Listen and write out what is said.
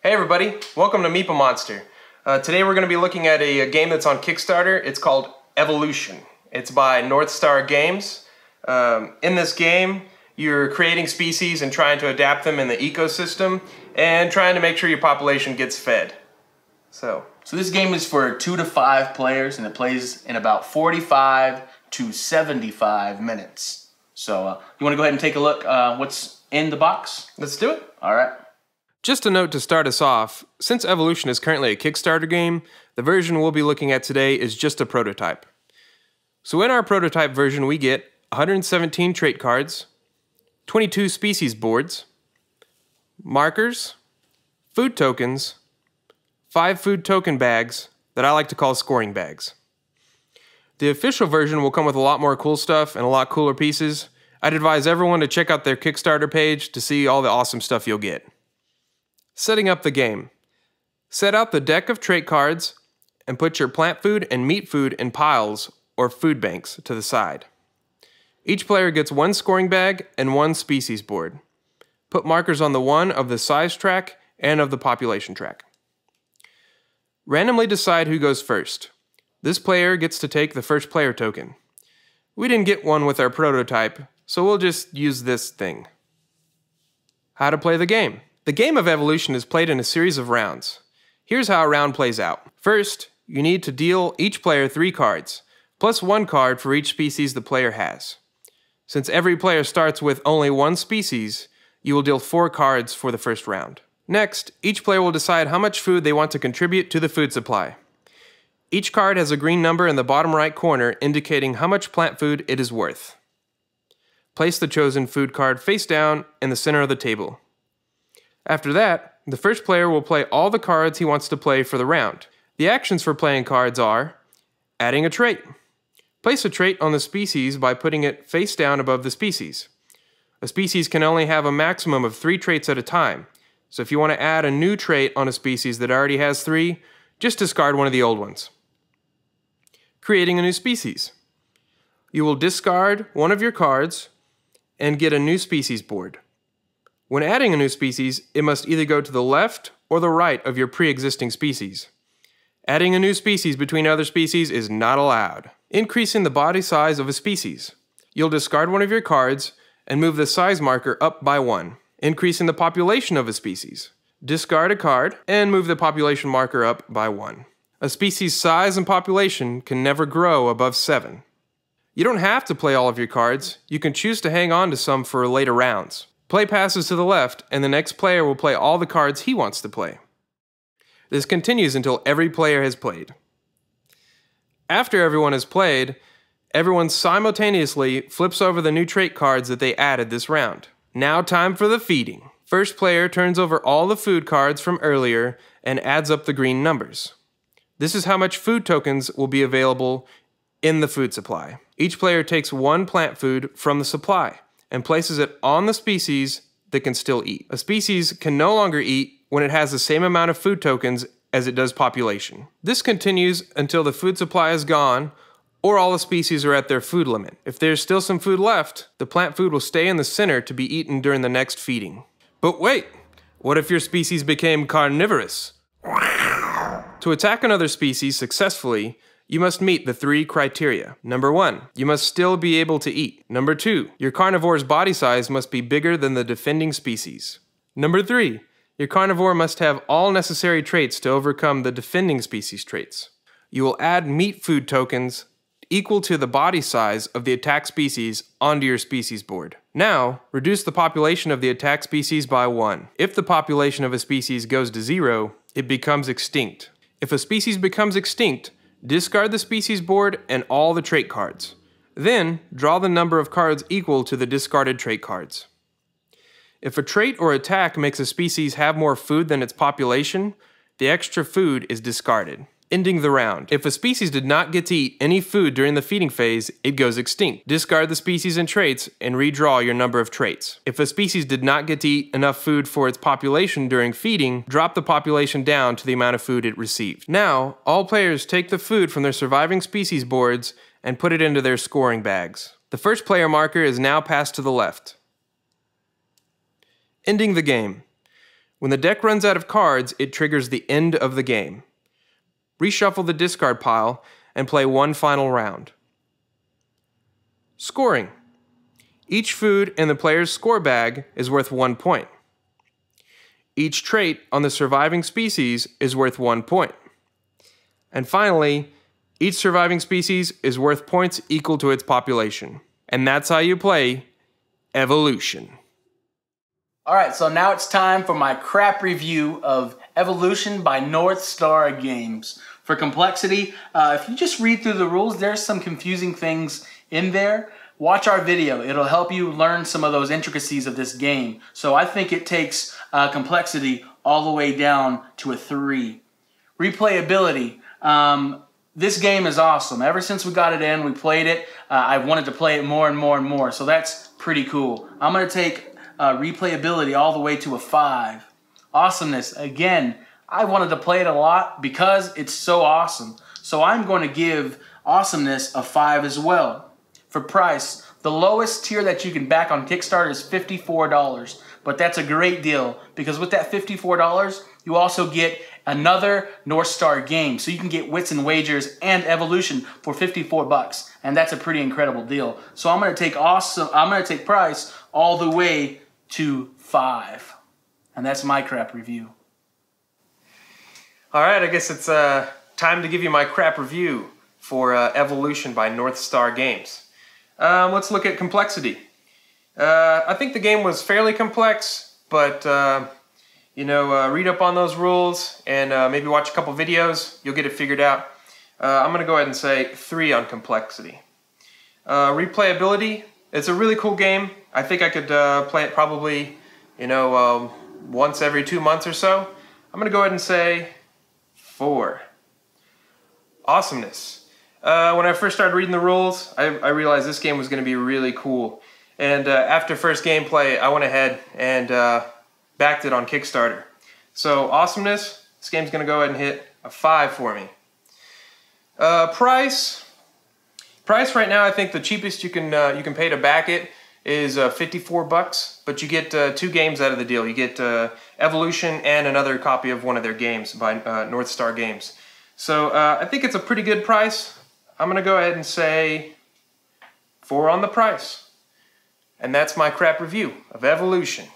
Hey everybody, welcome to Meeple Monster. Today we're going to be looking at a game that's on Kickstarter. It's called Evolution. It's by North Star Games. In this game, you're creating species and trying to adapt them in the ecosystem and trying to make sure your population gets fed. So this game is for 2 to 5 players and it plays in about 45 to 75 minutes. So you want to go ahead and take a look what's in the box? Let's do it. All right. Just a note to start us off, since Evolution is currently a Kickstarter game, the version we'll be looking at today is just a prototype. So in our prototype version we get 117 trait cards, 22 species boards, markers, food tokens, 5 food token bags that I like to call scoring bags. The official version will come with a lot more cool stuff and a lot cooler pieces. I'd advise everyone to check out their Kickstarter page to see all the awesome stuff you'll get. Setting up the game. Set out the deck of trait cards and put your plant food and meat food in piles or food banks to the side. Each player gets 1 scoring bag and 1 species board. Put markers on the one of the size track and of the population track. Randomly decide who goes first. This player gets to take the first player token. We didn't get one with our prototype, so we'll just use this thing. How to play the game. The game of Evolution is played in a series of rounds. Here's how a round plays out. First, you need to deal each player 3 cards, plus 1 card for each species the player has. Since every player starts with only 1 species, you will deal 4 cards for the first round. Next, each player will decide how much food they want to contribute to the food supply. Each card has a green number in the bottom right corner indicating how much plant food it is worth. Place the chosen food card face down in the center of the table. After that, the first player will play all the cards he wants to play for the round. The actions for playing cards are adding a trait. Place a trait on the species by putting it face down above the species. A species can only have a maximum of 3 traits at a time, so if you want to add a new trait on a species that already has 3, just discard one of the old ones. Creating a new species. You will discard one of your cards and get a new species board. When adding a new species, it must either go to the left or the right of your pre-existing species. Adding a new species between other species is not allowed. Increasing the body size of a species. You'll discard one of your cards and move the size marker up by 1. Increasing the population of a species. Discard a card and move the population marker up by 1. A species' size and population can never grow above 7. You don't have to play all of your cards. You can choose to hang on to some for later rounds. Play passes to the left, and the next player will play all the cards he wants to play. This continues until every player has played. After everyone has played, everyone simultaneously flips over the new trait cards that they added this round. Now time for the feeding. First player turns over all the food cards from earlier and adds up the green numbers. This is how much food tokens will be available in the food supply. Each player takes 1 plant food from the supply and places it on the species that can still eat. A species can no longer eat when it has the same amount of food tokens as it does population. This continues until the food supply is gone or all the species are at their food limit. If there's still some food left, the plant food will stay in the center to be eaten during the next feeding. But wait, what if your species became carnivorous? To attack another species successfully, you must meet the 3 criteria. Number 1, you must still be able to eat. Number 2, your carnivore's body size must be bigger than the defending species. Number 3, your carnivore must have all necessary traits to overcome the defending species traits. You will add meat food tokens equal to the body size of the attacked species onto your species board. Now, reduce the population of the attacked species by 1. If the population of a species goes to 0, it becomes extinct. If a species becomes extinct, discard the species board and all the trait cards. Then, draw the number of cards equal to the discarded trait cards. If a trait or attack makes a species have more food than its population, the extra food is discarded. Ending the round. If a species did not get to eat any food during the feeding phase, it goes extinct. Discard the species and traits and redraw your number of traits. If a species did not get to eat enough food for its population during feeding, drop the population down to the amount of food it received. Now, all players take the food from their surviving species boards and put it into their scoring bags. The first player marker is now passed to the left. Ending the game. When the deck runs out of cards, it triggers the end of the game. Reshuffle the discard pile and play one final round. Scoring. Each food in the player's score bag is worth 1 point. Each trait on the surviving species is worth 1 point. And finally, each surviving species is worth points equal to its population. And that's how you play Evolution. All right, so now it's time for my crap review of Evolution by North Star Games. For complexity, if you just read through the rules, there's some confusing things in there. Watch our video. It'll help you learn some of those intricacies of this game. So I think it takes complexity all the way down to a 3. Replayability. This game is awesome. Ever since we got it in, we played it. I wanted to play it more and more and more. So that's pretty cool. I'm going to take replayability all the way to a 5. Awesomeness. Again, I wanted to play it a lot because it's so awesome. So I'm going to give awesomeness a 5 as well. For price, the lowest tier that you can back on Kickstarter is $54. But that's a great deal because with that $54, you also get another North Star game. So you can get Wits and Wagers and Evolution for $54. And that's a pretty incredible deal. So I'm going to take price all the way to 5. And that's my crap review. All right, I guess it's time to give you my crap review for Evolution by North Star Games. Let's look at complexity. I think the game was fairly complex, but read up on those rules and maybe watch a couple videos. You'll get it figured out. I'm going to go ahead and say 3 on complexity. Replayability. It's a really cool game. I think I could play it probably, once every 2 months or so. I'm going to go ahead and say 4. Awesomeness. When I first started reading the rules, I realized this game was going to be really cool. And after first gameplay, I went ahead and backed it on Kickstarter. So awesomeness, this game's going to go ahead and hit a 5 for me. Price right now, I think the cheapest you can pay to back it is $54, but you get 2 games out of the deal. You get Evolution and another copy of one of their games by North Star Games. So I think it's a pretty good price. I'm going to go ahead and say 4 on the price. And that's my crap review of Evolution.